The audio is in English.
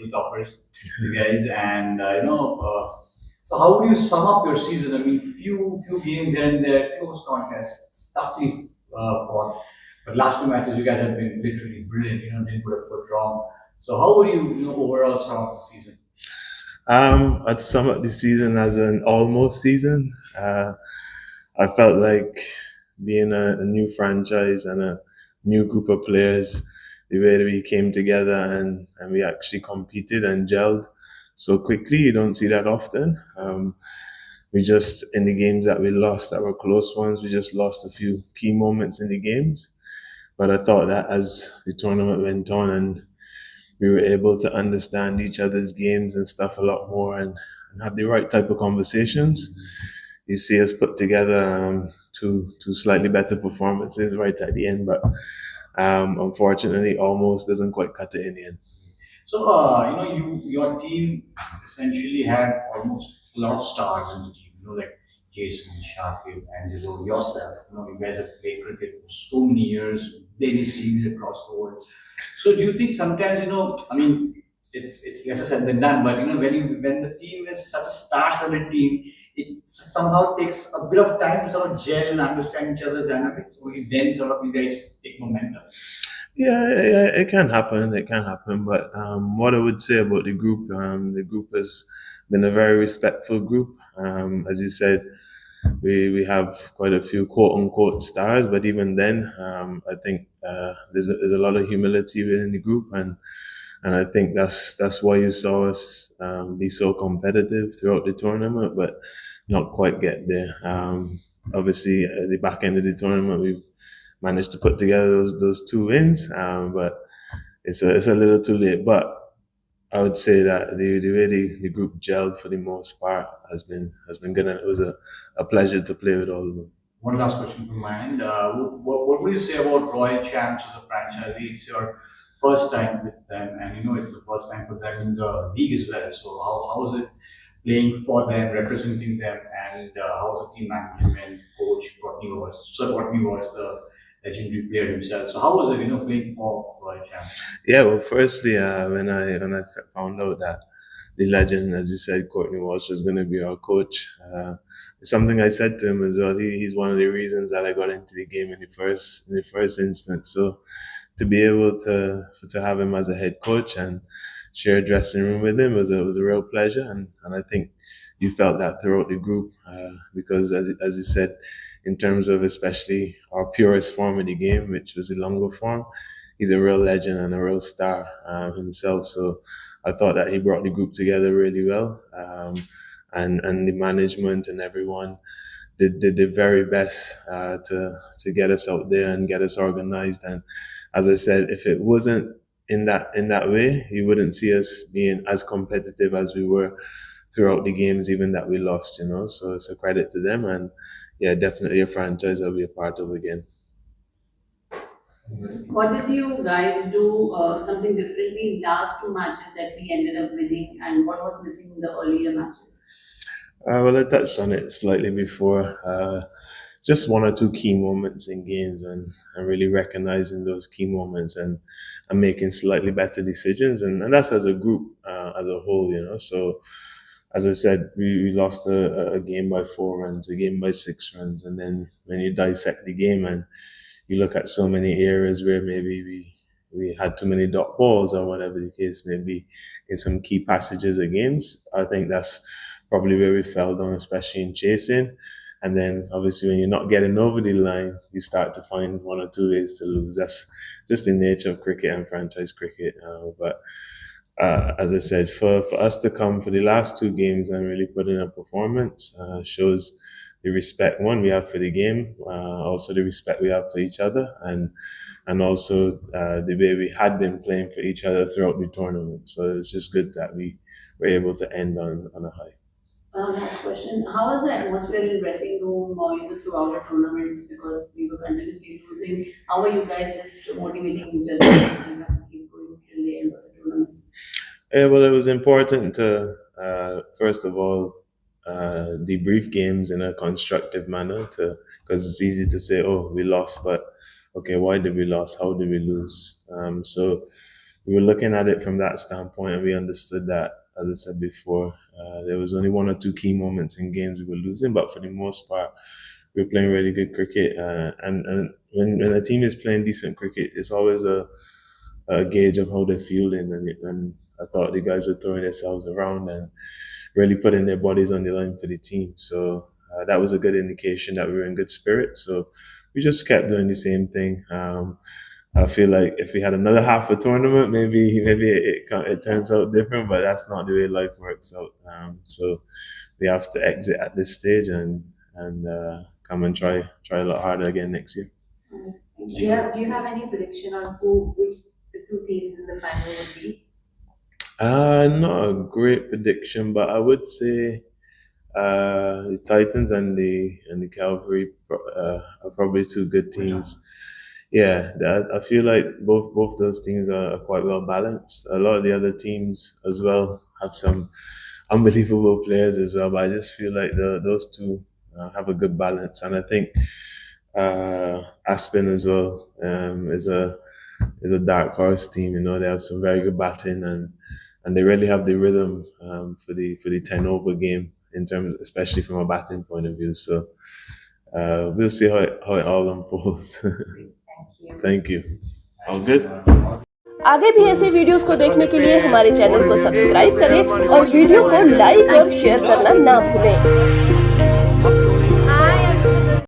table toppers, you guys. And so how would you sum up your season? I mean, few games here and there, close contests, toughly fought. But last two matches, you guys have been literally brilliant. Didn't put a foot wrong. So how would you overall sum up the season? I'd sum up the season as an almost season. I felt like being a new franchise and a new group of players, the way that we came together and we actually competed and gelled so quickly, you don't see that often. We just, in the games that we lost, that were close ones, we just lost a few key moments in the games. But I thought that as the tournament went on and we were able to understand each other's games and stuff a lot more and have the right type of conversations. You see us put together two slightly better performances right at the end, but unfortunately, almost doesn't quite cut it in the end. So, your team essentially had almost a lot of stars in the team. Like Jason, Shakib, Angelo, yourself. You guys have played cricket for so many years, various leagues across the world. So, do you think sometimes, I mean, it's lesser said than done, but when the team is such a star-studded team, it somehow takes a bit of time to sort of gel and understand each other's dynamics. Only then sort of you guys take momentum. Yeah, it can happen. It can happen. But what I would say about the group has been a very respectful group. As you said, we have quite a few quote unquote stars, but even then, I think there's a lot of humility within the group, and I think that's why you saw us be so competitive throughout the tournament, but not quite get there. Obviously, at the back end of the tournament, we managed to put together those two wins, but it's a little too late. But I would say that the way the group gelled for the most part has been good, and it was a pleasure to play with all of them. One last question from my end. What would you say about Royal Champs as a franchisee? It's your first time with them, and it's the first time for them in the league as well. So how is it playing for them, representing them, and how's the team management, coach Courtney was? Sir Courtney was the legendary player himself. So how was it, playing for Royal Champs? Yeah, well, firstly, when I found out that the legend, as you said, Courtney Walsh was going to be our coach, it's something I said to him as well. He's one of the reasons that I got into the game in the first instance. So to be able to have him as a head coach and share a dressing room with him was a real pleasure, and I think you felt that throughout the group because as you said, in terms of especially our purest form of the game, which was the longer form, he's a real legend and a real star himself. So I thought that he brought the group together really well, and the management and everyone did the very best to get us out there and get us organized. And as I said, if it wasn't in that way, you wouldn't see us being as competitive as we were throughout the games, even that we lost. So it's a credit to them, and yeah, definitely a franchise I'll be a part of again. What did you guys do something differently in last two matches that we ended up winning, and what was missing in the earlier matches? Well, I touched on it slightly before. Just one or two key moments in games, and really recognizing those key moments and making slightly better decisions. And that's as a group, as a whole. So, as I said, we lost a game by 4 runs, a game by 6 runs. And then when you dissect the game and you look at so many areas where maybe we had too many dot balls or whatever the case may be in some key passages of games, I think that's probably where we fell down, especially in chasing. And then obviously when you're not getting over the line, you start to find one or two ways to lose. That's just the nature of cricket and franchise cricket. But as I said, for us to come for the last two games and really put in a performance shows the respect one we have for the game, also the respect we have for each other, and also the way we had been playing for each other throughout the tournament. So it's just good that we were able to end on a high. Last question. How was the atmosphere in dressing room throughout the tournament? Because we were continuously losing. How were you guys just motivating each other and keep going till the end of the tournament? Yeah, well, it was important to first of all debrief games in a constructive manner, to because it's easy to say, "Oh, we lost," but okay, why did we lose? How did we lose? So we were looking at it from that standpoint, and we understood that, as I said before, there was only one or two key moments in games we were losing, but for the most part, we were playing really good cricket. And when a team is playing decent cricket, it's always a gauge of how they're feeling. And I thought the guys were throwing themselves around and really putting their bodies on the line for the team. So that was a good indication that we were in good spirits. So we just kept doing the same thing. I feel like if we had another half a tournament, maybe it turns out different, but that's not the way life works out. So we have to exit at this stage and come and try a lot harder again next year. Do you have any prediction on which the two teams in the final would be? Not a great prediction, but I would say the Titans and the Cavalry are probably two good teams. Yeah, I feel like both those teams are quite well balanced. A lot of the other teams as well have some unbelievable players as well, but I just feel like those two have a good balance, and I think Aspen as well is a dark horse team. You know, they have some very good batting and they really have the rhythm for the t10abu game in terms, especially from a batting point of view. So we'll see how it all unfolds. Thank you. All good. आगे भी ऐसे videos को देखने के लिए हमारे channel को subscribe करें और वीडियो को लाइक और शेयर करना ना भूलें।